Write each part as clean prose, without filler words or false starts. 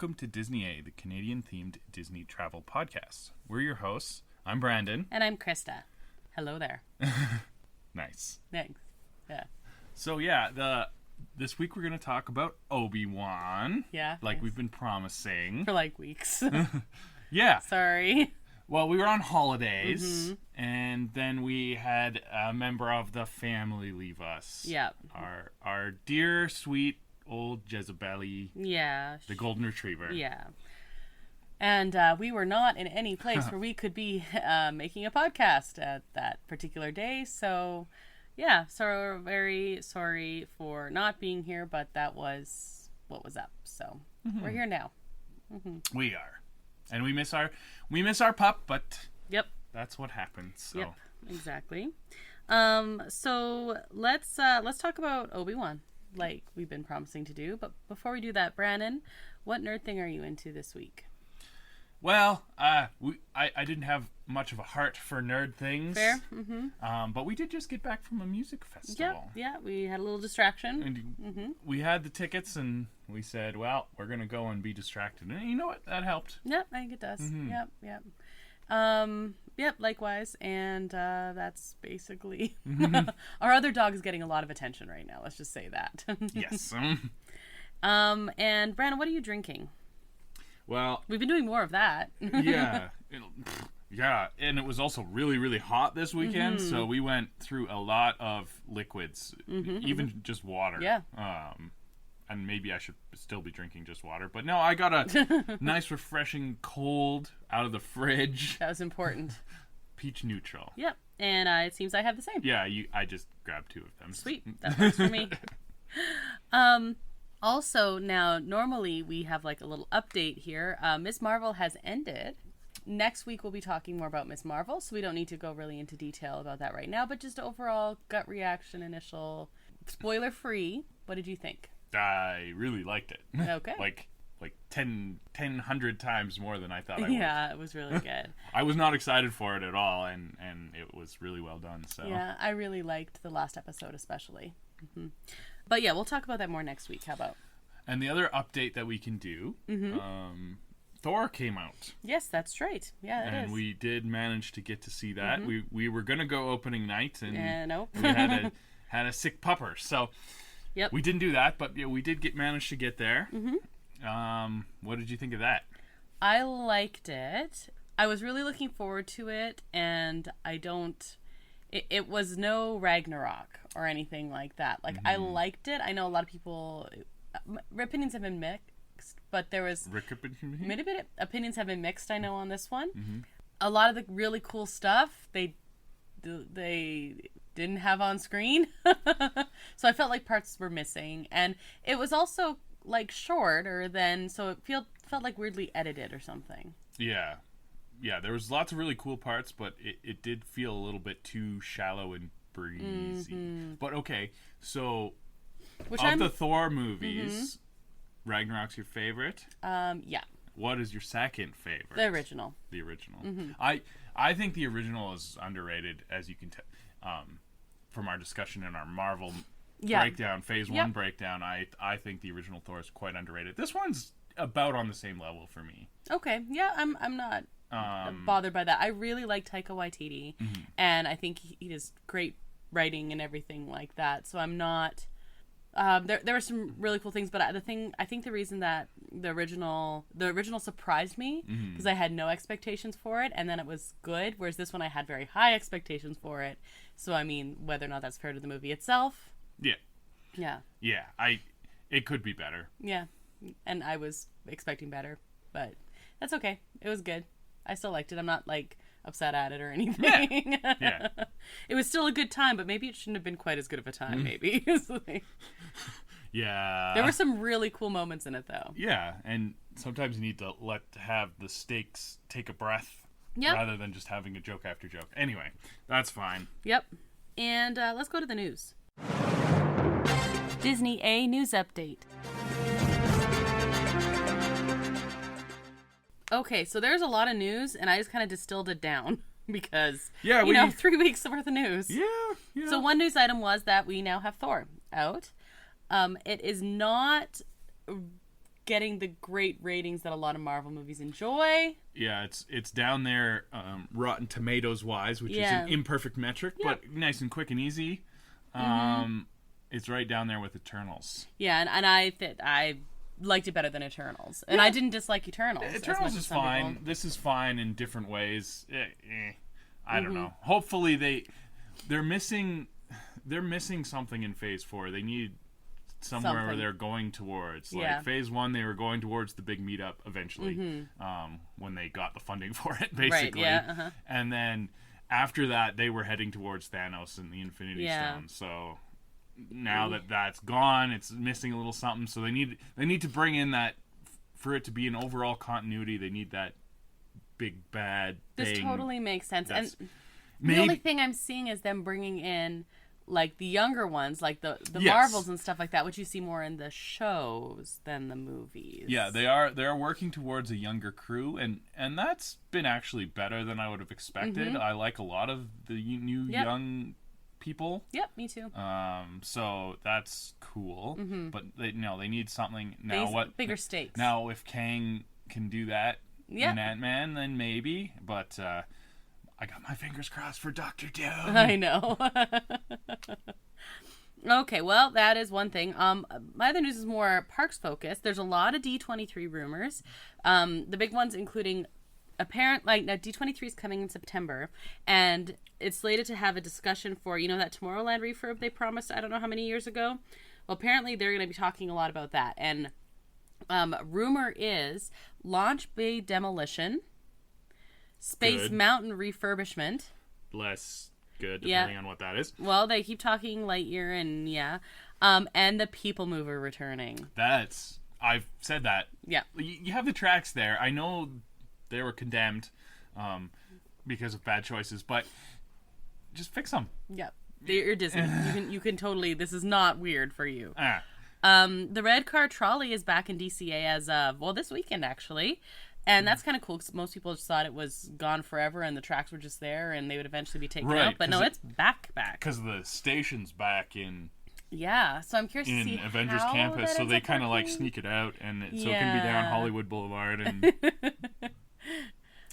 welcome to Disney A, the Canadian-themed Disney travel podcast. We're your hosts. I'm Brandon. And I'm Krysta. Hello there. Nice. Thanks. Yeah. So this week we're going to talk about Obi-Wan. Yeah. Like we've been promising. For like weeks. Yeah. Sorry. Well, we were on holidays, and then we had a member of the family leave us. Yep. Our dear, sweet, old Jezebel. Yeah. The golden retriever. Yeah. And we were not in any place where we could be making a podcast at that particular day. So, yeah. So we're very sorry for not being here, but that was what was up. So we're here now. Mm-hmm. We are. And we miss our pup, but yep, that's what happens. So. Yep, exactly. So let's talk about Obi-Wan, like we've been promising to do. But before we do that, Brandon, what nerd thing are you into this week? Well, I didn't have much of a heart for nerd things. Fair. Mm-hmm. But we did just get back from a music festival. Yeah, we had a little distraction. And we had the tickets, and we said, well, we're going to go and be distracted. And you know what? That helped. Yep, I think it does. Mm-hmm. Yep, likewise. And that's basically... Our other dog is getting a lot of attention right now. Let's just say that. Yes. And Brandon, what are you drinking? Well... We've been doing more of that. Yeah. Yeah, and it was also really, really hot this weekend, so we went through a lot of liquids, even just water. Yeah. And maybe I should still be drinking just water. But no, I got a nice, refreshing cold out of the fridge. That was important. Peach neutral. Yep, and it seems I have the same. Yeah, I just grabbed two of them. Sweet, that works for me. Also, now, normally we have like a little update here. Ms. Marvel has ended. Next week we'll be talking more about Ms. Marvel, so we don't need to go really into detail about that right now, but just overall gut reaction, initial, spoiler-free. What did you think? I really liked it. Okay. like 100 times more than I thought I would. Yeah, it was really good. I was not excited for it at all, and it was really well done. So yeah, I really liked the last episode especially. But yeah, we'll talk about that more next week. How about? And the other update that we can do, Thor came out. Yes, that's right. Yeah, it is. And we did manage to get to see that. We were going to go opening night, and nope. we had a sick pupper. So we didn't do that, but we did manage to get there. What did you think of that? I liked it. I was really looking forward to it, and it was no Ragnarok or anything like that. Like, I liked it. I know a lot of people, opinions have been mixed, but there was... Opinions have been mixed, I know, on this one. A lot of the really cool stuff, they didn't have on screen. So I felt like parts were missing. And it was also, like, shorter than... So it felt like weirdly edited or something. Yeah. Yeah, there was lots of really cool parts, but it did feel a little bit too shallow and breezy. But okay, so the Thor movies, Ragnarok's your favorite? Yeah. What is your second favorite? The original. The original. I think the original is underrated, as you can tell from our discussion in our Marvel breakdown, Phase 1 breakdown. I think the original Thor is quite underrated. This one's about on the same level for me. Okay, yeah, I'm not bothered by that. I really like Taika Waititi, and I think he does great writing and everything like that. So I'm not. There were some really cool things, but I think the reason that the original surprised me because I had no expectations for it, and then it was good. Whereas this one I had very high expectations for it. So I mean, whether or not that's fair to the movie itself. Yeah. It could be better. Yeah, and I was expecting better, but that's okay. It was good. I still liked it. I'm not like upset at it or anything. Yeah. It was still a good time, but maybe it shouldn't have been quite as good of a time. Maybe. Yeah. There were some really cool moments in it, though. Yeah, and sometimes you need to have the stakes take a breath rather than just having a joke after joke. Anyway, that's fine. Yep. And let's go to the news. Disney A News Update. Okay, so there's a lot of news, and I just kind of distilled it down because, 3 weeks worth of news. Yeah. So one news item was that we now have Thor out. It is not getting the great ratings that a lot of Marvel movies enjoy. Yeah, it's down there, Rotten Tomatoes wise, which is an imperfect metric, but nice and quick and easy. It's right down there with Eternals. Yeah, and I liked it better than Eternals, and I didn't dislike Eternals. Eternals is fine. This is fine in different ways. I don't know. Hopefully they're missing something in Phase 4. They need somewhere where they're going towards. Like Phase 1, they were going towards the big meetup eventually, when they got the funding for it, basically. Right, yeah, and then after that, they were heading towards Thanos and the Infinity Stone. So now that that's gone, it's missing a little something. So they need to bring in that, for it to be an overall continuity. They need that big bad thing. This totally makes sense. And the only thing I'm seeing is them bringing in like the younger ones, like the Marvels and stuff like that, which you see more in the shows than the movies. Yeah, they're working towards a younger crew, and that's been actually better than I would have expected. I like a lot of the new young people. Yep, me too. So that's cool. But they need something now. Bigger stakes. Now, if Kang can do that in Ant-Man, then maybe. But I got my fingers crossed for Dr. Doom. I know. Okay, well, that is one thing. My other news is more parks focused. There's a lot of D23 rumors. The big ones including now D23 is coming in September, and it's slated to have a discussion for, that Tomorrowland refurb they promised I don't know how many years ago. Well, apparently they're going to be talking a lot about that. And rumor is Launch Bay demolition, Space Mountain refurbishment. Less good, depending on what that is. Well, they keep talking Lightyear and the People Mover returning. I've said that. Yeah. You have the tracks there. I know they were condemned because of bad choices, but just fix them. Yeah. You're Disney. You can totally, this is not weird for you. The Red Car Trolley is back in DCA as of, this weekend actually. And that's kind of cool because most people just thought it was gone forever and the tracks were just there and they would eventually be taken out. But no, it's back. Because the station's back in... Yeah, so I'm curious to see in Avengers Campus, so they kind of like sneak it out, and so it can be down Hollywood Boulevard, and...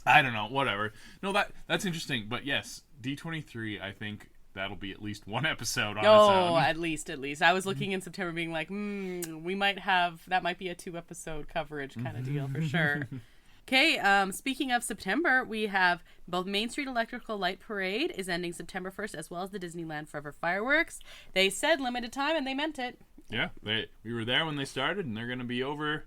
I don't know, whatever. No, that's interesting, but yes, D23, I think... That'll be at least one episode on its own. At least. I was looking in September being like, we might have... That might be a 2-episode coverage kind of deal for sure. Okay, speaking of September, we have both Main Street Electrical Light Parade is ending September 1st, as well as the Disneyland Forever fireworks. They said limited time, and they meant it. Yeah, we were there when they started, and they're going to be over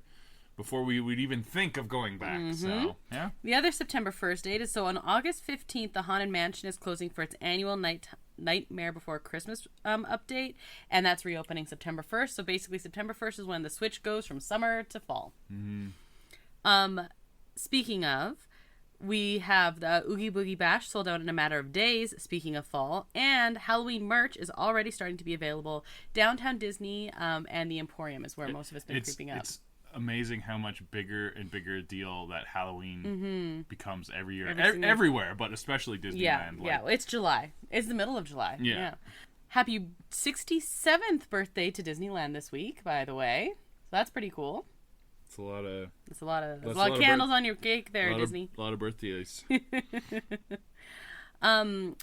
before we would even think of going back. So, yeah. The other September 1st date is, on August 15th, the Haunted Mansion is closing for its annual Nightmare Before Christmas update, and that's reopening September 1st. So basically, September 1st is when the switch goes from summer to fall. Speaking of, we have the Oogie Boogie Bash sold out in a matter of days, speaking of fall, and Halloween merch is already starting to be available. Downtown Disney and the Emporium is where most of it's been creeping up. It's amazing how much bigger and bigger a deal that Halloween becomes every year. Everywhere, but especially Disneyland. Yeah, it's July. It's the middle of July. Yeah. Happy 67th birthday to Disneyland this week, by the way. So that's pretty cool. It's a lot of candles on your cake there, Disney. A lot of birthdays. And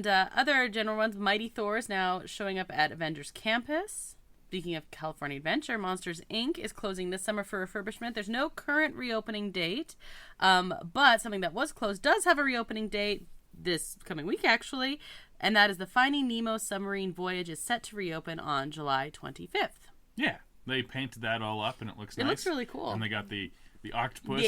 other general ones, Mighty Thor is now showing up at Avengers Campus. Speaking of California Adventure, Monsters, Inc. is closing this summer for refurbishment. There's no current reopening date, but something that was closed does have a reopening date this coming week, actually, and that is the Finding Nemo submarine voyage is set to reopen on July 25th. Yeah, they painted that all up, and it looks nice. It looks really cool. And they got the octopus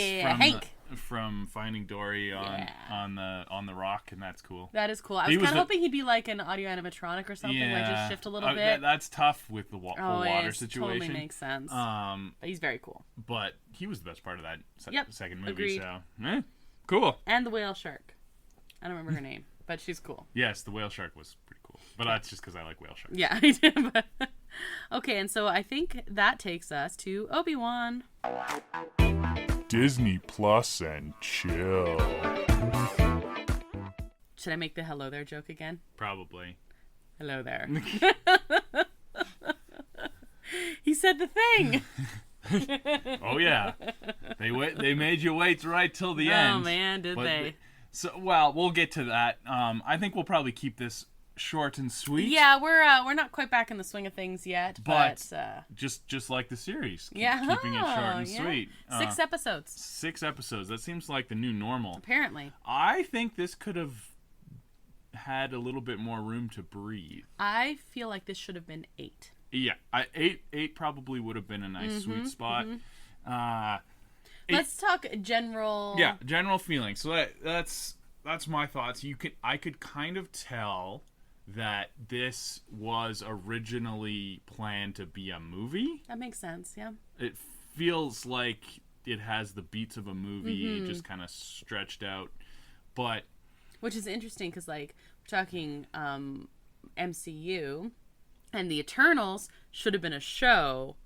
from Finding Dory on the rock, and that's cool. That is cool. I was kind of hoping he'd be like an audio animatronic or something, like just shift a little bit. That's tough with the water situation. Totally makes sense. But he's very cool. But he was the best part of that second movie. Agreed. So cool. And the whale shark. I don't remember her name, but she's cool. Yes, the whale shark was pretty cool. But that's just because I like whale sharks. Yeah, I do. Okay, and so I think that takes us to Obi-Wan. Disney Plus and chill. Should I make the hello there joke again? Probably. Hello there. He said the thing. Oh yeah, they made you wait right till the end. Oh man, did they? So well, we'll get to that. I think we'll probably keep this short and sweet. Yeah, we're not quite back in the swing of things yet, but just like the series, keeping it short and sweet. 6 episodes. 6 episodes. That seems like the new normal. Apparently, I think this could have had a little bit more room to breathe. I feel like this should have been 8. Yeah, eight probably would have been a nice sweet spot. Let's talk general. Yeah, general feeling. So that's my thoughts. I could kind of tell that this was originally planned to be a movie. That makes sense, yeah. It feels like it has the beats of a movie, just kind of stretched out. But which is interesting because, like, we're talking MCU, and the Eternals should have been a show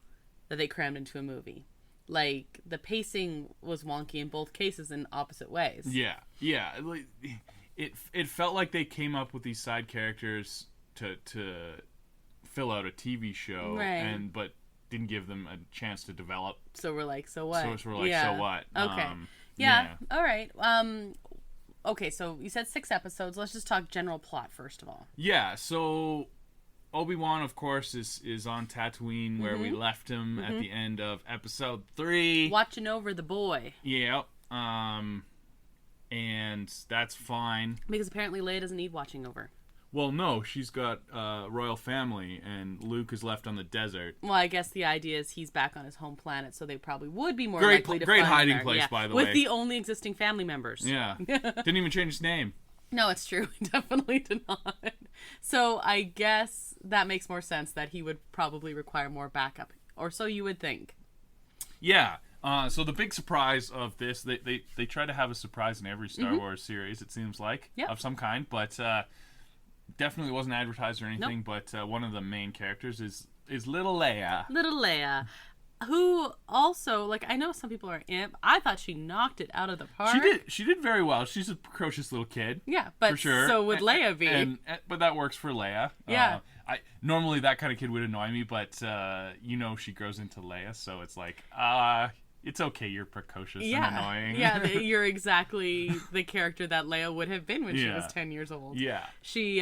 that they crammed into a movie. Like, the pacing was wonky in both cases in opposite ways. Yeah. Like, it felt like they came up with these side characters to fill out a TV show, right. but didn't give them a chance to develop. So we're like, so what? So what? Okay. Yeah. All right. Okay, so you said 6 episodes. Let's just talk general plot first of all. Yeah, so Obi-Wan, of course, is on Tatooine where we left him at the end of episode 3. Watching over the boy. Yeah. And that's fine. Because apparently Leia doesn't need watching over. Well, no, she's got a royal family, and Luke is left on the desert. Well, I guess the idea is he's back on his home planet, so they probably would be more likely to find him. Great hiding place, by the way. With the only existing family members. Yeah. Didn't even change his name. No, it's true. He definitely did not. So I guess that makes more sense that he would probably require more backup. Or so you would think. Yeah. So the big surprise of this, they try to have a surprise in every Star Wars series, it seems like, of some kind, but definitely wasn't advertised or anything. Nope. But one of the main characters is little Leia. Little Leia, who also, like, I know some people are imp. I thought she knocked it out of the park. She did very well. She's a precocious little kid. Yeah, but for sure. So would Leia be. But that works for Leia. Yeah. Normally that kind of kid would annoy me, but she grows into Leia, so it's like, it's okay, you're precocious and annoying. Yeah, you're exactly the character that Leia would have been when she was 10 years old. Yeah. She,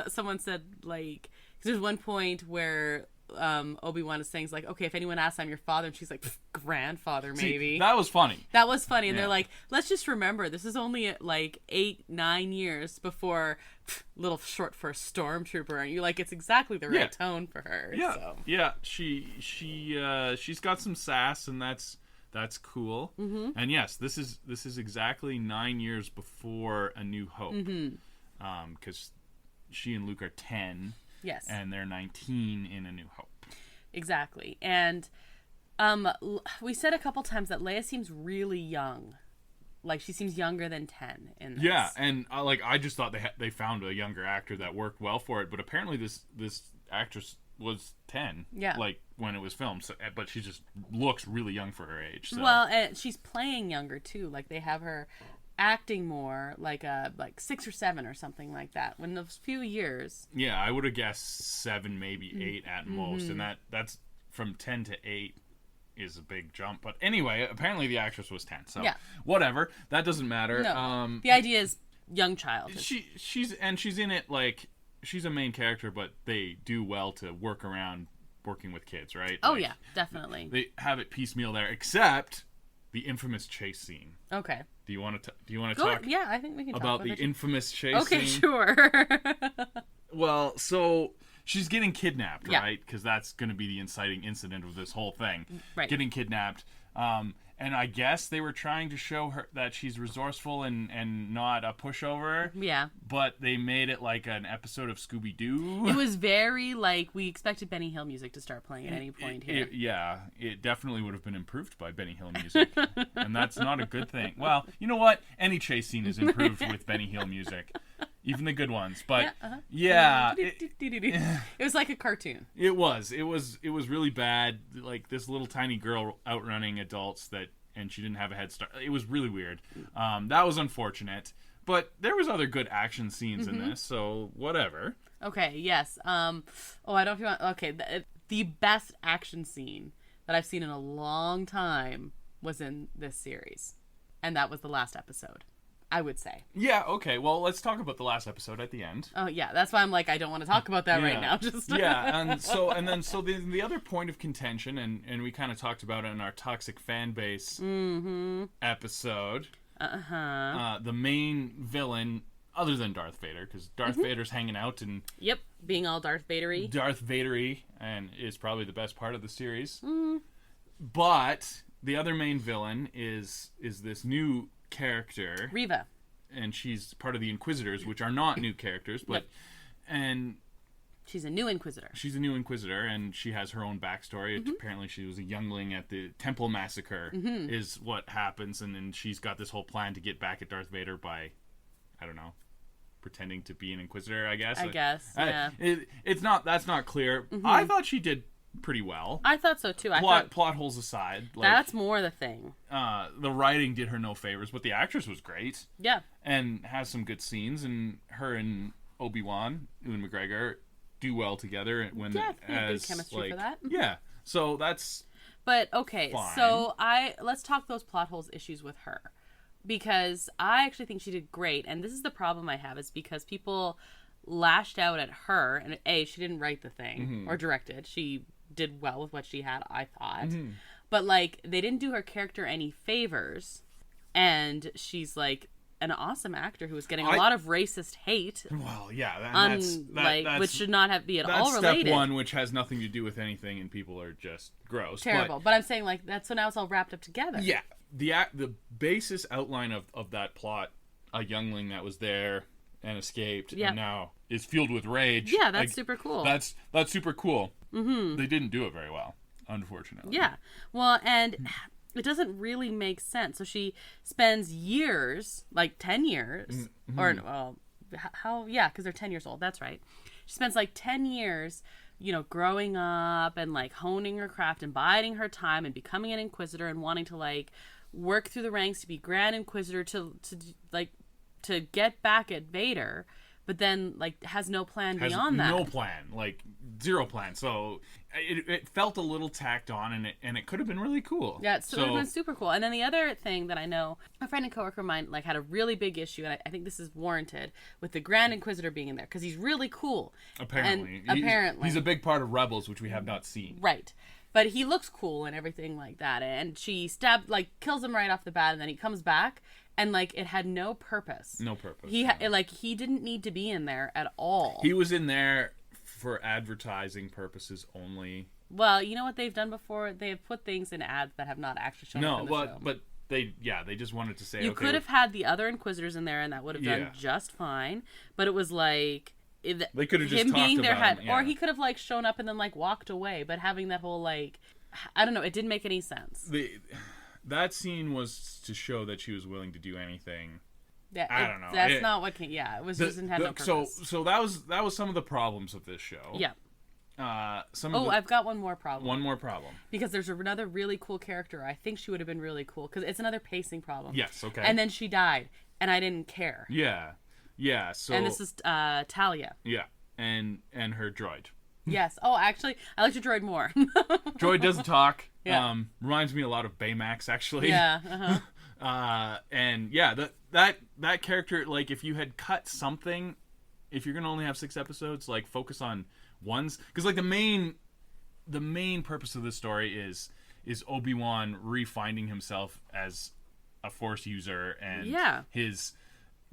someone said, like, cause there's one point where Obi-Wan is saying, like, okay, if anyone asks, I'm your father, and she's like, grandfather, maybe. See, that was funny. That was funny, and they're like, let's just remember, this is only, like, 8-9 years before little short for a stormtrooper, and you're like, it's exactly the right tone for her. Yeah, so. Yeah, she's got some sass, and that's cool. Mm-hmm. And yes, this is exactly 9 years before A New Hope, because she and Luke are 10. Yes. And they're 19 in A New Hope. Exactly. And we said a couple times that Leia seems really young. Like, she seems younger than 10 in this. Yeah, and I just thought they found a younger actor that worked well for it, but apparently this actress was 10, like, when it was filmed, so, but she just looks really young for her age. So. Well, and she's playing younger, too. Like, they have her acting more like 6 or 7 or something like that. When those few years. Yeah, I would have guessed 7, maybe 8 at most, and that's from 10 to 8 is a big jump. But anyway, apparently the actress was 10, so whatever. That doesn't matter. No. The idea is young child. She's in it, like, she's a main character, but they do well to work around working with kids, right? Oh, yeah, definitely. They have it piecemeal there, except the infamous chase scene. Okay. Do you want to talk? Yeah, I think we can talk about the infamous chase scene. Okay, sure. Well, so she's getting kidnapped, right? Because that's going to be the inciting incident of this whole thing. Right. Getting kidnapped. And I guess they were trying to show her that she's resourceful and not a pushover. Yeah. But they made it like an episode of Scooby-Doo. It was very, like, we expected Benny Hill music to start playing at any point here. It definitely would have been improved by Benny Hill music. And that's not a good thing. Well, you know what? Any chase scene is improved with Benny Hill music. Even the good ones. But, it was like a cartoon. It was really bad. Like, this little tiny girl outrunning adults and she didn't have a head start. It was really weird. That was unfortunate. But there was other good action scenes in this, so whatever. Okay, yes. I don't know if you want... Okay, the best action scene that I've seen in a long time was in this series. And that was the last episode, I would say. Yeah, okay. Well, let's talk about the last episode at the end. Oh, yeah. That's why I'm like, I don't want to talk about that right now. Just yeah, and so the other point of contention, and we kind of talked about it in our toxic fan base episode. The main villain, other than Darth Vader, because Darth Vader's hanging out and being all Darth Vader-y. Darth Vader-y, and is probably the best part of the series. But the other main villain is this new character, Reva, and she's part of the Inquisitors, which are not new characters, but and she's a new Inquisitor. She's a new Inquisitor, and she has her own backstory. Apparently, she was a youngling at the Temple Massacre, is what happens, and then she's got this whole plan to get back at Darth Vader by, I don't know, pretending to be an Inquisitor, I guess. Yeah. That's not clear. I thought she did pretty well. I thought so too. Plot holes aside, that's more the thing. The writing did her no favors, but the actress was great. Yeah, and has some good scenes, and her and Obi-Wan, Ewan McGregor, do well together when good chemistry for that. Yeah, so that's. But okay, fine. So let's talk those plot holes issues with her, because I actually think she did great, and this is the problem I have, is because people lashed out at her, and she didn't write the thing or direct it. She did well with what she had, I thought. But, like, they didn't do her character any favors. And she's, like, an awesome actor who was getting a lot of racist hate. Well, yeah. That's which should not be at all related. Step one, which has nothing to do with anything, and people are just gross. Terrible. But I'm saying, like, so now it's all wrapped up together. Yeah. The basis outline of that plot, a youngling that was there and escaped and now is fueled with rage. Yeah, that's super cool. That's super cool. They didn't do it very well, unfortunately. Yeah. Well, and it doesn't really make sense. So she spends years, like 10 years, or, well, how, yeah, because they're 10 years old. That's right. She spends like 10 years, growing up and like honing her craft and biding her time and becoming an Inquisitor and wanting to like work through the ranks to be Grand Inquisitor to get back at Vader, but then like has no plan beyond that. No plan, like zero plan. So it felt a little tacked on, and it could have been really cool. Yeah, it would have been super cool. And then the other thing that I know, a friend and coworker of mine like had a really big issue, and I think this is warranted, with the Grand Inquisitor being in there because he's really cool. Apparently, he's a big part of Rebels, which we have not seen. Right. But he looks cool and everything like that. And she kills him right off the bat, and then he comes back. And, like, it had no purpose. No purpose. He didn't need to be in there at all. He was in there for advertising purposes only. Well, you know what they've done before? They have put things in ads that have not actually shown up in the show. But they just wanted to say, you could have had the other Inquisitors in there, and that would have done just fine. But it was like... they could have just him talked being there about him. Or he could have, like, shown up and then, like, walked away. But having that whole, like... I don't know. It didn't make any sense. That scene was to show that she was willing to do anything. Yeah, I don't know. That's not what came. Yeah, it was just didn't have no purpose. So that was some of the problems of this show. Yeah. I've got one more problem. One more problem. Because there's another really cool character. I think she would have been really cool because it's another pacing problem. Yes. Okay. And then she died, and I didn't care. Yeah. Yeah. So. And this is Talia. Yeah, and her droid. Yes. Oh, actually, I like your droid more. Droid doesn't talk. Yeah. Reminds me a lot of Baymax, actually. Yeah. And yeah, that character, like, if you had cut something, if you're gonna only have 6 episodes, like, focus on ones, because like the main purpose of this story is Obi-Wan refinding himself as a Force user and his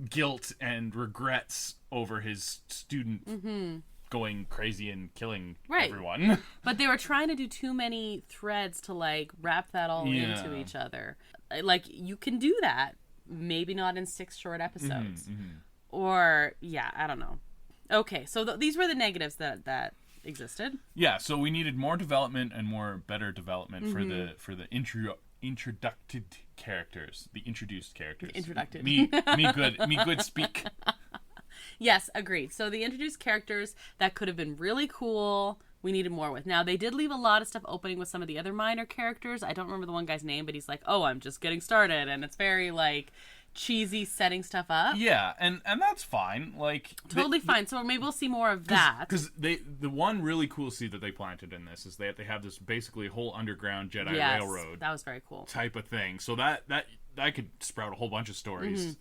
guilt and regrets over his student. Going crazy and killing everyone. But they were trying to do too many threads to like wrap that all into each other. Like, you can do that, maybe not in 6 short episodes. Or I don't know. Okay, so these were the negatives that existed. Yeah, so we needed more development and better development for the introduced characters. The introduced characters. Introduced. Me good speak. Yes, agreed. So the introduced characters that could have been really cool, we needed more with. Now, they did leave a lot of stuff opening with some of the other minor characters. I don't remember the one guy's name, but he's like, oh, I'm just getting started. And it's very, like, cheesy setting stuff up. Yeah, and that's fine. Like totally fine. So maybe we'll see more of that. Because the one really cool seed that they planted in this is that they have this basically whole underground Jedi railroad. That was very cool. Type of thing. So that could sprout a whole bunch of stories.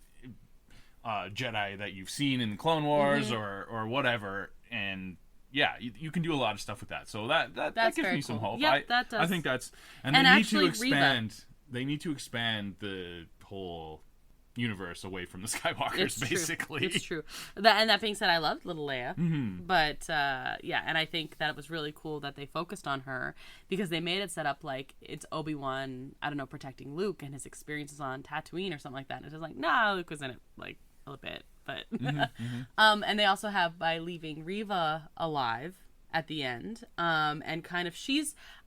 Jedi that you've seen in the Clone Wars or whatever, and yeah, you can do a lot of stuff with that. So that gives me some hope. Yep, that does. I think that's and they need to expand. Reva. They need to expand the whole universe away from the Skywalkers, basically. It's true. That being said, I loved little Leia, but and I think that it was really cool that they focused on her because they made it set up like it's Obi-Wan, I don't know, protecting Luke and his experiences on Tatooine or something like that. And it's just like, nah, Luke was in it like a little bit, but and they also have by leaving Reva alive at the end, and kind of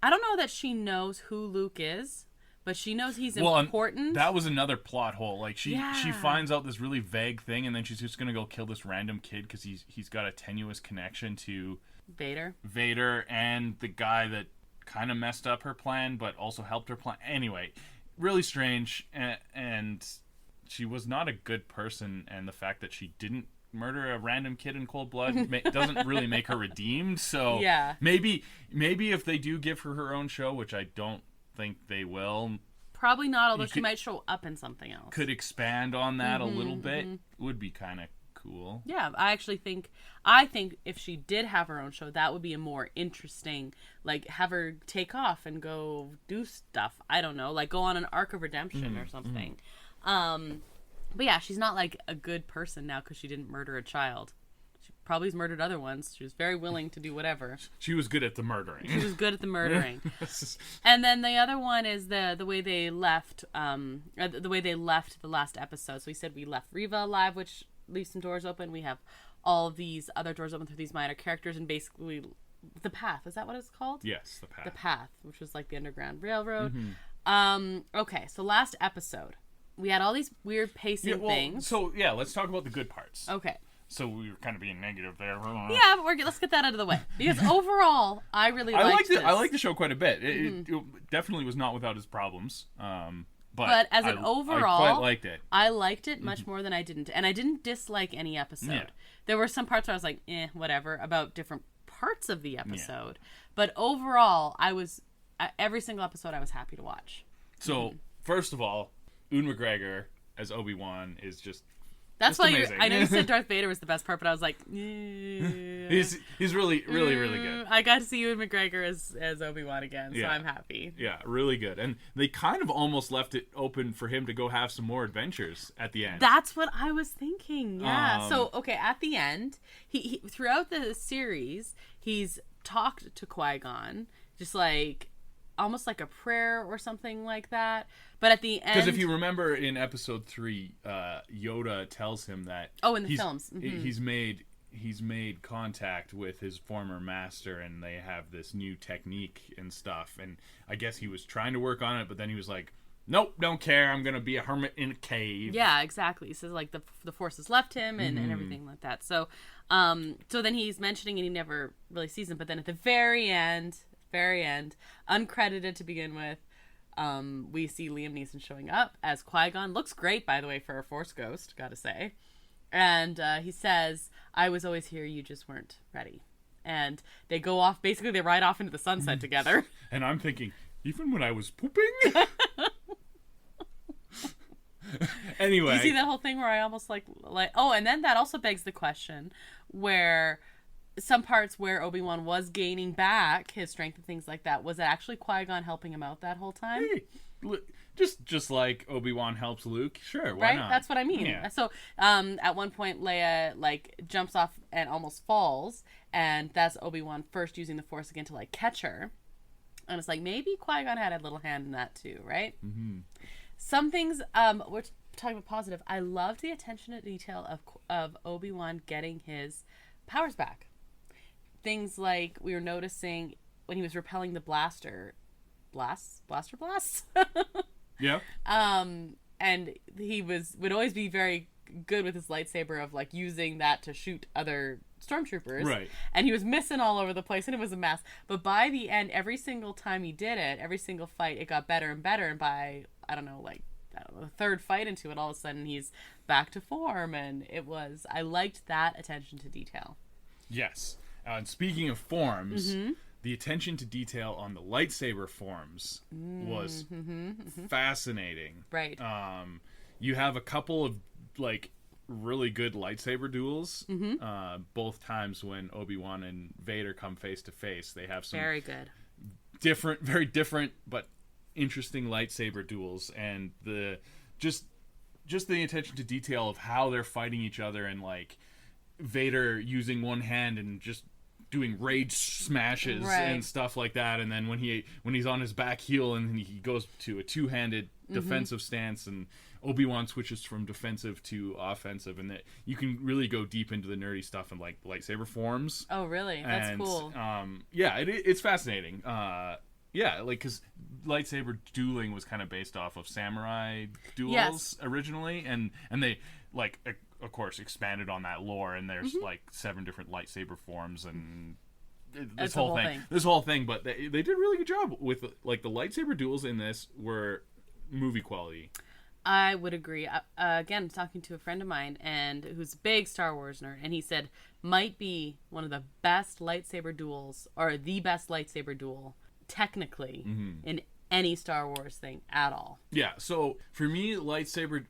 I don't know that she knows who Luke is. But she knows he's important. That was another plot hole. Like she finds out this really vague thing, and then she's just gonna go kill this random kid because he's got a tenuous connection to Vader, and the guy that kind of messed up her plan, but also helped her plan. Anyway, really strange, and she was not a good person, and the fact that she didn't murder a random kid in cold blood doesn't really make her redeemed. So maybe if they do give her own show, which I don't think they will, probably not, although she might show up in something else, could expand on that a little bit, would be kind of cool. I think if she did have her own show, that would be a more interesting, like have her take off and go do stuff, I don't know, like go on an arc of redemption or something. But yeah, she's not like a good person now because she didn't murder a child. Probably has murdered other ones. She was very willing to do whatever. She was good at the murdering. And then the other one is the way they left the last episode. So we said we left Reva alive, which leaves some doors open. We have all of these other doors open through these minor characters, and basically the path. Is that what it's called? Yes, the path. The path, which was like the Underground Railroad. Okay, so last episode we had all these weird pacing things. So let's talk about the good parts. Okay. So we were kind of being negative there. Yeah, but let's get that out of the way. Because overall, I really liked this. I liked the show quite a bit. It definitely was not without its problems. But as an overall, I quite liked it. I liked it much more than I didn't. And I didn't dislike any episode. Yeah. There were some parts where I was like, whatever, about different parts of the episode. Yeah. But overall, every single episode I was happy to watch. So, first of all, Ewan McGregor as Obi-Wan is just... That's why I know you said Darth Vader was the best part, but I was like, he's really, really, really good. I got to see Ewan McGregor as Obi-Wan again, so I'm happy. Yeah, really good. And they kind of almost left it open for him to go have some more adventures at the end. That's what I was thinking. Yeah. So at the end, he throughout the series, he's talked to Qui-Gon, just like almost like a prayer or something like that. But at the end... Because if you remember in episode 3, Yoda tells him that... Oh, in the films. He's made contact with his former master, and they have this new technique and stuff. And I guess he was trying to work on it, but then he was like, nope, don't care. I'm going to be a hermit in a cave. Yeah, exactly. So like the Force has left him and everything like that. So then he's mentioning, and he never really sees him. But then at the very end, uncredited to begin with, we see Liam Neeson showing up as Qui-Gon. Looks great, by the way, for a Force ghost, gotta say. And he says, I was always here, you just weren't ready. And they go off, basically they ride off into the sunset together. And I'm thinking, even when I was pooping? Anyway. You see that whole thing where I almost like, oh, and then that also begs the question where... Some parts where Obi-Wan was gaining back his strength and things like that, was it actually Qui-Gon helping him out that whole time? Hey, just like Obi-Wan helps Luke, sure, why not? That's what I mean. Yeah. So at one point, Leia like jumps off and almost falls, and that's Obi-Wan first using the Force again to like catch her, and it's like maybe Qui-Gon had a little hand in that too, right? Mm-hmm. Some things we're talking about positive. I loved the attention to detail of Obi-Wan getting his powers back. Things like we were noticing when he was repelling the blaster blasts. Yeah. And he would always be very good with his lightsaber of like using that to shoot other stormtroopers. Right. And he was missing all over the place, and it was a mess. But by the end, every single time he did it, every single fight, it got better and better. And by, I don't know, like I don't know, the third fight into it, all of a sudden he's back to form, and I liked that attention to detail. Yes. And speaking of forms, the attention to detail on the lightsaber forms was fascinating. Right. You have a couple of like really good lightsaber duels. Both times when Obi-Wan and Vader come face to face, they have some very good, very different but interesting lightsaber duels, and the just the attention to detail of how they're fighting each other, and like Vader using one hand and just doing rage smashes and stuff like that, and then when he's on his back heel and he goes to a two-handed defensive stance, and Obi-Wan switches from defensive to offensive, and that you can really go deep into the nerdy stuff and like lightsaber forms. Oh, really? That's cool. It's fascinating. Like because lightsaber dueling was kind of based off of samurai duels originally, and they like of course expanded on that lore, and there's like 7 different lightsaber forms and this whole thing. But they did a really good job with like the lightsaber duels in this were movie quality. I would agree. Again, talking to a friend of mine and who's a big Star Wars nerd, and he said might be one of the best lightsaber duels, or the best lightsaber duel technically in any Star Wars thing at all. Yeah. So for me, the lightsaber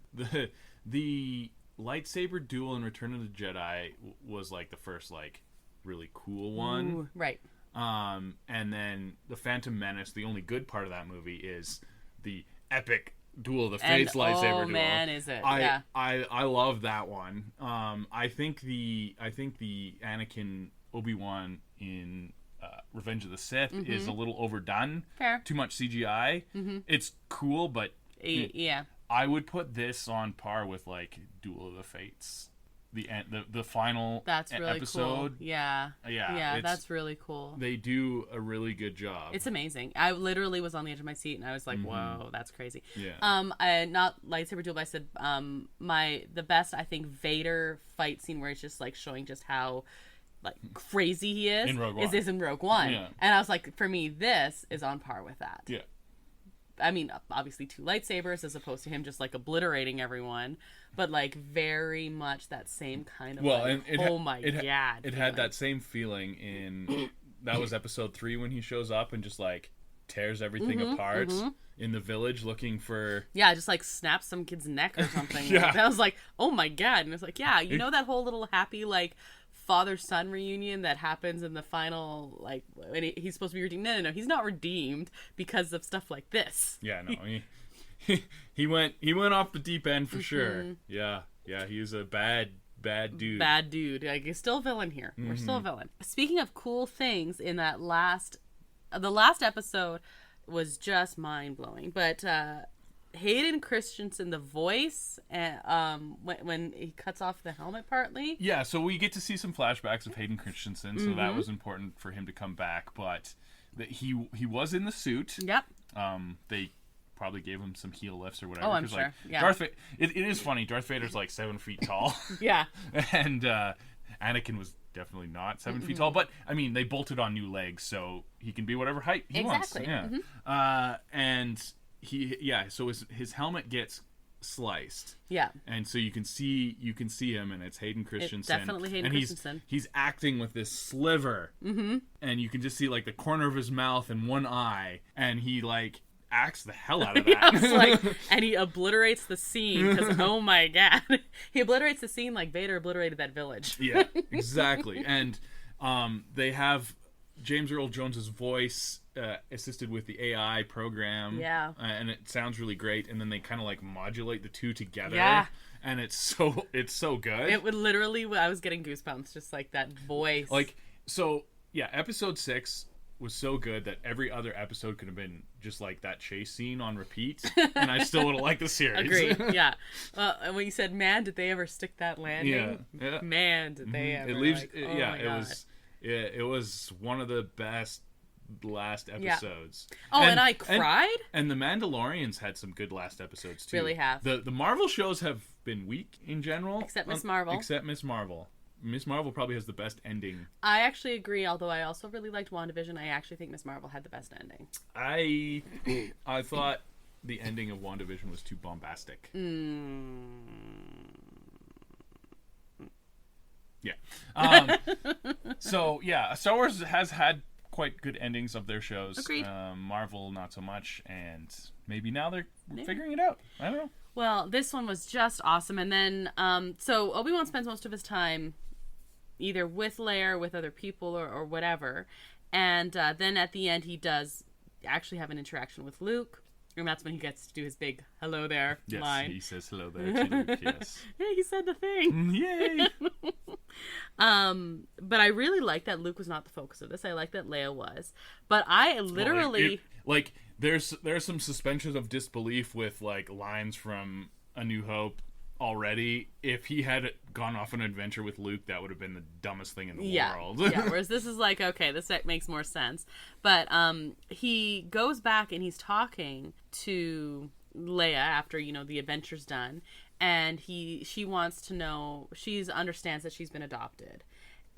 duel in Return of the Jedi was like the first like really cool one. Ooh, right. And then the Phantom Menace. The only good part of that movie is the epic Duel of the Fates lightsaber duel. Oh man, is it? I love that one. I think the Anakin Obi-Wan in Revenge of the Sith is a little overdone. Fair. Too much CGI. It's cool, but I would put this on par with like Duel of the Fates. The final that's really episode. Cool. Yeah, that's really cool. They do a really good job. It's amazing. I literally was on the edge of my seat, and I was like, "Whoa, that's crazy." Yeah. Not lightsaber duel, but I said, the best I think Vader fight scene where it's just like showing just how like crazy he is in Rogue One. is in Rogue One, and I was like, for me, this is on par with that. Yeah. I mean, obviously 2 lightsabers as opposed to him just like obliterating everyone, but like very much that same kind of It had that same feeling in that was episode 3 when he shows up and just like tears everything apart in the village looking for just like snaps some kid's neck or something. Like, I was like, oh my god, and it's like that whole little happy like father-son reunion that happens in the final, like when he's supposed to be redeemed. No, he's not redeemed because of stuff like this. He went off the deep end for sure. He's a bad dude. Bad dude. Like, he's still a villain here. We're still a villain. Speaking of cool things in that the last episode was just mind-blowing, but Hayden Christensen, the voice, when he cuts off the helmet partly. Yeah, so we get to see some flashbacks of Hayden Christensen, so that was important for him to come back. But he was in the suit. Yep. They probably gave him some heel lifts or whatever. Oh, I'm sure. It is funny. Darth Vader's like 7 feet tall. Yeah. And Anakin was definitely not 7 feet tall, but I mean, they bolted on new legs, so he can be whatever height he wants. Yeah. And so his helmet gets sliced. Yeah. And so you can see him, and it's Hayden Christensen. It's definitely Hayden Christensen. He's acting with this sliver. And you can just see like the corner of his mouth and one eye, and he like acts the hell out of that. And he obliterates the scene because oh my god, he obliterates the scene like Vader obliterated that village. Yeah, exactly. And they have James Earl Jones's voice assisted with the AI program. Yeah. And it sounds really great. And then they kind of like modulate the two together. Yeah. And it's so good. It would literally, I was getting goosebumps just like that voice. Episode 6 was so good that every other episode could have been just like that chase scene on repeat, and I still would have liked the series. Agreed. Yeah. And when you said, "Man, did they ever stick that landing?" Yeah. Man, did they ever? It was one of the best last episodes. Yeah. Oh, and I cried. And the Mandalorians had some good last episodes too. Really have. The Marvel shows have been weak in general, except Miss Marvel. Miss Marvel probably has the best ending. I actually agree, although I also really liked WandaVision. I actually think Miss Marvel had the best ending. I thought the ending of WandaVision was too bombastic. Yeah. So yeah, Star Wars has had quite good endings of their shows. Agreed. Marvel not so much, and maybe now they're figuring it out. I don't know. Well, this one was just awesome, and then so Obi-Wan spends most of his time either with Leia or with other people or whatever, and then at the end he does actually have an interaction with Luke. And that's when he gets to do his big hello there line. Yes, he says hello there to Luke, yes. Yeah, he said the thing. Yay! But I really like that Luke was not the focus of this. I like that Leia was. But I literally... there's some suspensions of disbelief with, like, lines from A New Hope already. If he had gone off on an adventure with Luke, that would have been the dumbest thing in the world. Yeah, whereas this is like, okay, this makes more sense. But he goes back and he's talking to Leia after, the adventure's done, and she wants to know, she understands that she's been adopted.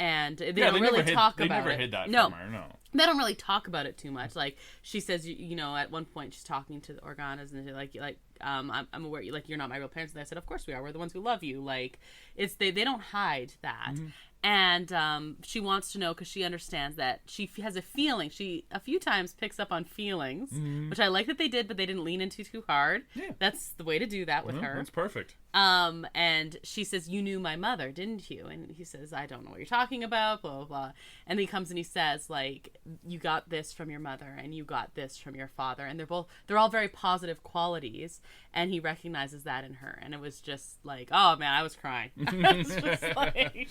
And they don't really talk about it. They never hid that from her, no. They don't really talk about it too much. Like, she says, at one point she's talking to the Organas, and they're like, I'm aware, you're not my real parents. And I said, of course we are. We're the ones who love you. Like, they don't hide that. Mm-hmm. And she wants to know because she understands that she has a feeling. She a few times picks up on feelings, which I like that they did, but they didn't lean into too hard. Yeah. That's the way to do that with her. That's perfect. And she says, you knew my mother, didn't you? And he says, I don't know what you're talking about, blah, blah, blah. And then he comes and he says, like, you got this from your mother and you got this from your father. And they're all very positive qualities. And he recognizes that in her. And it was just like, oh man, I was crying. I was just like,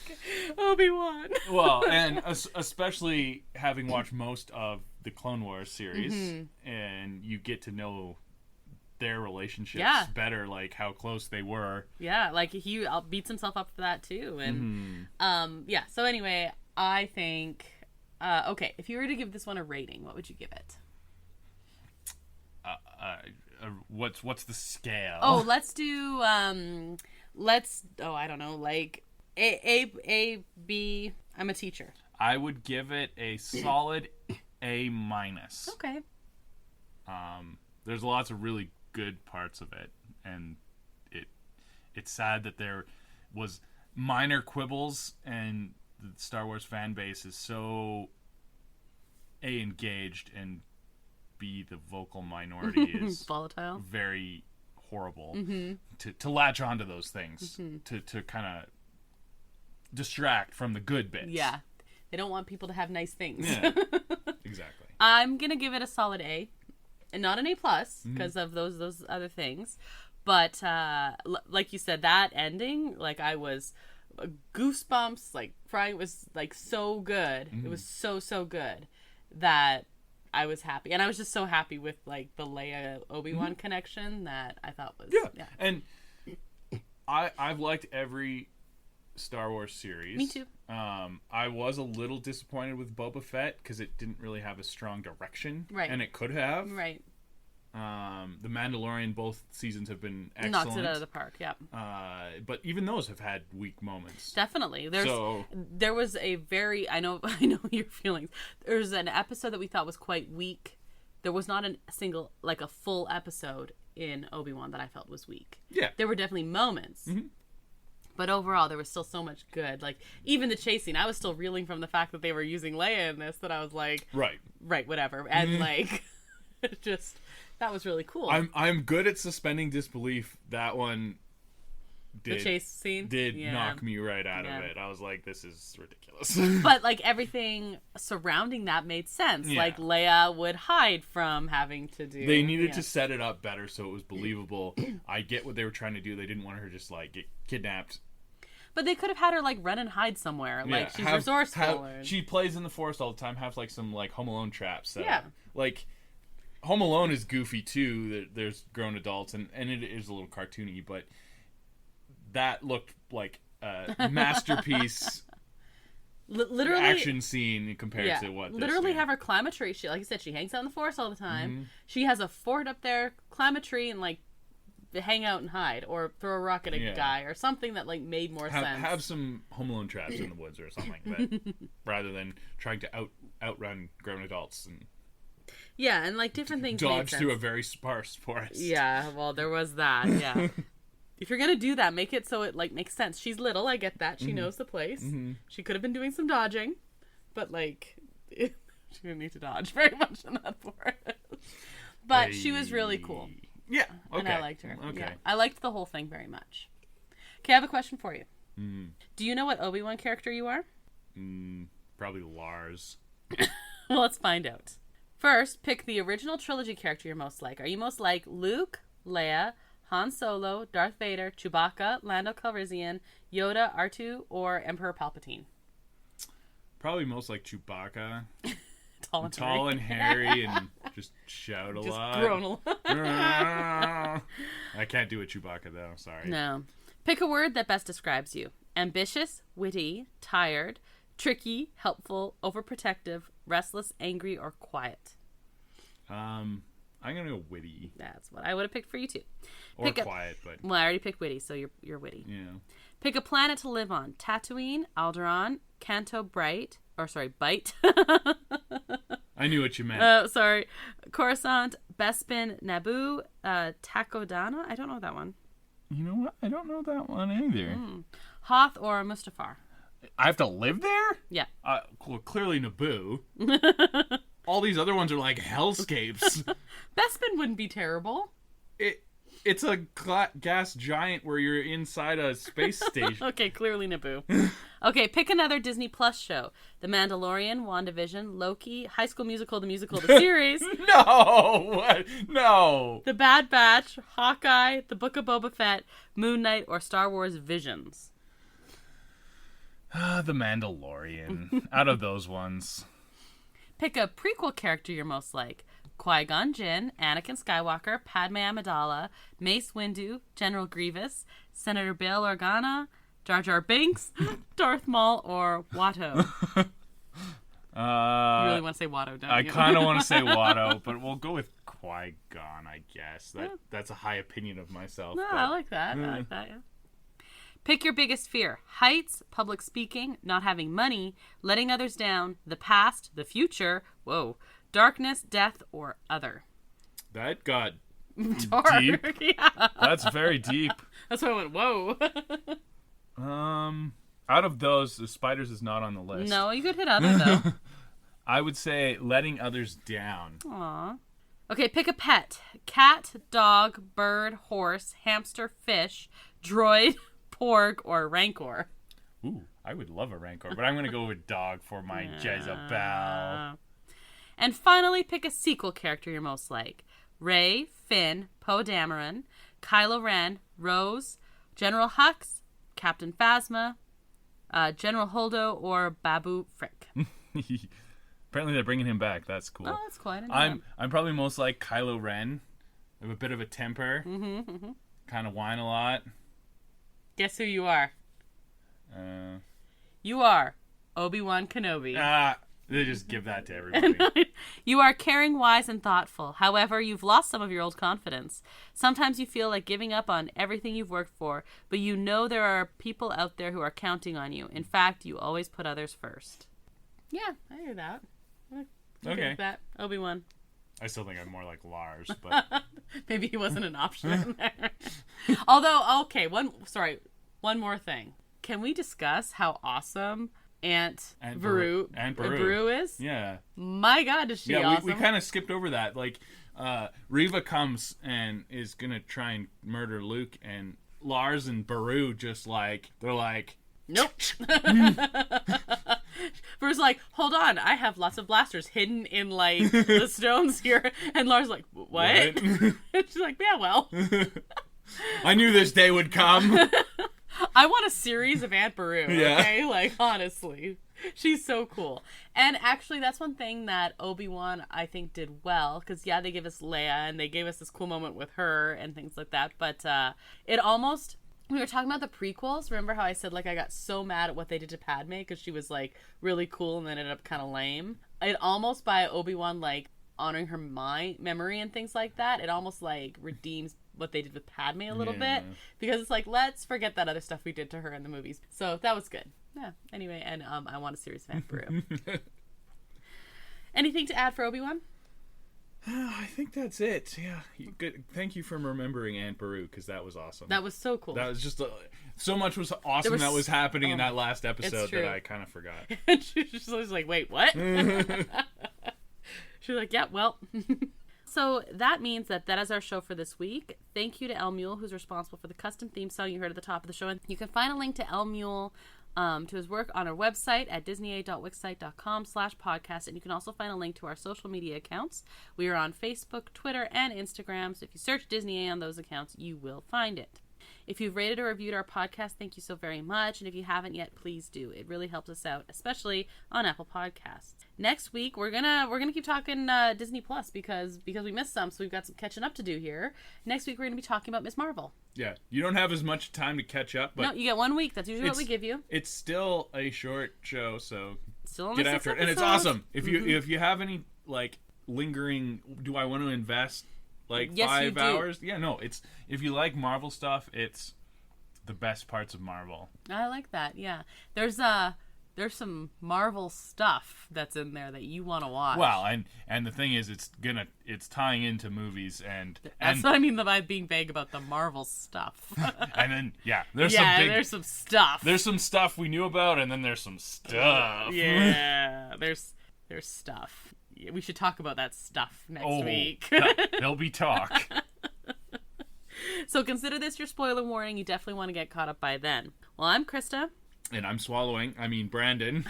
Obi-Wan. Well, and especially having watched most of the Clone Wars series, and you get to know their relationships better, like how close they were. Yeah, like he beats himself up for that too. And so anyway, I think okay, if you were to give this one a rating, what would you give it? What's the scale? Oh, let's do I don't know, like A, B. I'm a teacher. I would give it a solid A-. Okay. There's lots of really good parts of it, and it's sad that there was minor quibbles, and the Star Wars fan base is so A, engaged, and B, the vocal minority is volatile, very horrible to latch onto those things, to kind of distract from the good bits. Yeah, they don't want people to have nice things. Yeah, exactly. I'm gonna give it a solid A, and not an A+ because of those other things. But like you said, that ending, like I was goosebumps, like crying. It was like so good. It was so good that I was happy, and I was just so happy with like the Leia Obi-Wan connection that I thought was And I've liked every Star Wars series. Me too. I was a little disappointed with Boba Fett because it didn't really have a strong direction, right? And it could have, right. The Mandalorian, both seasons have been excellent. Knocks it out of the park, yeah. But even those have had weak moments. Definitely. There was a very, I know your feelings. There's an episode that we thought was quite weak. There was not a full episode in Obi-Wan that I felt was weak. Yeah. There were definitely moments. But overall, there was still so much good. Like, even the chasing, I was still reeling from the fact that they were using Leia in this, that I was like... Right, whatever. And, like, just... That was really cool. I'm good at suspending disbelief. That one the chase scene did knock me right out of it. I was like, this is ridiculous. But like everything surrounding that made sense. Yeah. Like Leia would hide from having to do. They needed to set it up better so it was believable. I get what they were trying to do. They didn't want her just like get kidnapped. But they could have had her like run and hide somewhere. Like she's resourceful. She plays in the forest all the time. Have like some like Home Alone traps. Like. Home Alone is goofy too. There's grown adults, and it is a little cartoony, but that looked like a masterpiece literally, action scene compared to what literally have her climb a tree. She, like I said, she hangs out in the forest all the time. She has a fort up there, climb a tree, and like hang out and hide, or throw a rock at a guy, or something that like made more sense. Have some Home Alone traps in the woods or something, but rather than trying to outrun grown adults and. Yeah, and like different things. Dodge through a very sparse forest. Yeah, well, there was that. Yeah. If you're gonna do that, make it so it like makes sense. She's little, I get that. She knows the place. She could have been doing some dodging, but like she didn't need to dodge very much in that forest. But she was really cool. Yeah, okay. And I liked her. Okay. Yeah, I liked the whole thing very much. Okay, I have a question for you. Do you know what Obi-Wan character you are? Probably Lars. Well, let's find out. First, pick the original trilogy character you're most like. Are you most like Luke, Leia, Han Solo, Darth Vader, Chewbacca, Lando Calrissian, Yoda, R2, or Emperor Palpatine? Probably most like Chewbacca. Tall and hairy and just shout a lot. Just groan a lot. I can't do a Chewbacca though, sorry. No. Pick a word that best describes you. Ambitious, witty, tired, tricky, helpful, overprotective, restless, angry, or quiet. I'm gonna go witty. That's what I would have picked for you too. Or quiet, but well, I already picked witty, so you're witty. Yeah. Pick a planet to live on. Tatooine, Alderaan, Canto Bite. I knew what you meant. Coruscant, Bespin, Naboo, Takodana. I don't know that one. You know what? I don't know that one either. Hoth or Mustafar? I have to live there? Yeah. Well, clearly Naboo. All these other ones are like hellscapes. Bespin wouldn't be terrible. It's a gas giant where you're inside a space station. Okay, clearly Naboo. Okay, pick another Disney Plus show. The Mandalorian, WandaVision, Loki, High School Musical, the series. No! No! The Bad Batch, Hawkeye, The Book of Boba Fett, Moon Knight, or Star Wars Visions. The Mandalorian. Out of those ones. Pick a prequel character you're most like. Qui-Gon Jinn, Anakin Skywalker, Padme Amidala, Mace Windu, General Grievous, Senator Bail Organa, Jar Jar Binks, Darth Maul, or Watto. You really want to say Watto, don't you? I kind of want to say Watto, but we'll go with Qui-Gon, I guess. That's a high opinion of myself. No, but... I like that. I like that, yeah. Pick your biggest fear. Heights, public speaking, not having money, letting others down, the past, the future, darkness, death, or other. That got dark. Deep. Yeah. That's very deep. That's why I went, whoa. Out of those, the spiders is not on the list. No, you could hit other, though. I would say letting others down. Aw. Okay, pick a pet. Cat, dog, bird, horse, hamster, fish, droid, porg, or rancor. Ooh, I would love a rancor, but I'm going to go with dog for my Jezebel. And finally, pick a sequel character you're most like. Rey, Finn, Poe Dameron, Kylo Ren, Rose, General Hux, Captain Phasma, General Holdo, or Babu Frick. Apparently they're bringing him back. That's cool. Oh, that's cool. I'm probably most like Kylo Ren. I have a bit of a temper. Kind of whine a lot. Guess who you are? You are Obi-Wan Kenobi. They just give that to everybody. You are caring, wise, and thoughtful. However, you've lost some of your old confidence. Sometimes you feel like giving up on everything you've worked for, but you know there are people out there who are counting on you. In fact, you always put others first. Yeah, I hear that. Okay. That Obi-Wan. I still think I'm more like Lars, but maybe he wasn't an option in there. Although, okay, one more thing. Can we discuss how awesome Aunt Beru is? Yeah. My God, is she awesome? We kind of skipped over that. Like, Reva comes and is gonna try and murder Luke, and Lars and Beru they're like, nope. Beru's like, hold on, I have lots of blasters hidden in like the stones here, and Lars like, what? She's like, yeah, well, I knew this day would come. I want a series of Aunt Beru, okay? Like, honestly. She's so cool. And actually, that's one thing that Obi-Wan, I think, did well. Because, they gave us Leia, and they gave us this cool moment with her, and things like that. But it almost... We were talking about the prequels. Remember how I said, like, I got so mad at what they did to Padme? Because she was, like, really cool and then ended up kind of lame. It almost, by Obi-Wan, like, honoring her memory and things like that, it almost, like, redeems what they did with Padme a little bit, because it's like, let's forget that other stuff we did to her in the movies. So that was good. Yeah. Anyway, and I want a series of Aunt Beru. Anything to add for Obi-Wan? I think that's it. Yeah. Good. Thank you for remembering Aunt Beru, because that was awesome. That was so cool. That was just so much was awesome that was happening in that last episode that I kind of forgot. And she was like, wait, what? She was like, yeah, well. So that means that is our show for this week. Thank you to El Mule, who's responsible for the custom theme song you heard at the top of the show. And you can find a link to El Mule to his work on our website at disneya.wixsite.com/podcast. And you can also find a link to our social media accounts. We are on Facebook, Twitter, and Instagram. So if you search Disney on those accounts, you will find it. If you've rated or reviewed our podcast, thank you so very much. And if you haven't yet, please do. It really helps us out, especially on Apple Podcasts. Next week, we're gonna keep talking Disney Plus because we missed some, so we've got some catching up to do here. Next week, we're gonna be talking about Ms. Marvel. Yeah, you don't have as much time to catch up, but no, you get 1 week. That's usually what we give you. It's still a short show, so still only get after it, and it's awesome. If you have any like lingering, do I want to invest? Like yes, 5 hours? Yeah, no. It's if you like Marvel stuff, it's the best parts of Marvel. I like that. Yeah, there's some Marvel stuff that's in there that you want to watch. Well, and the thing is, it's tying into movies, and that's what I mean by being vague about the Marvel stuff. And then there's some stuff. There's some stuff we knew about, and then there's some stuff. Yeah, there's stuff. We should talk about that stuff next week. There'll be talk. So consider this your spoiler warning. You definitely want to get caught up by then. Well, I'm Krysta. And I'm Brandon.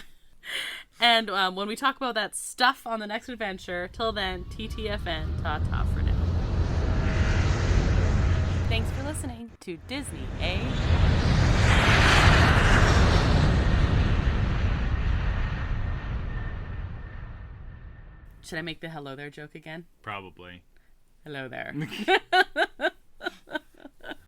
And when we talk about that stuff on the next adventure, till then, TTFN, ta-ta for now. Thanks for listening to Disney, eh? Should I make the hello there joke again? Probably. Hello there.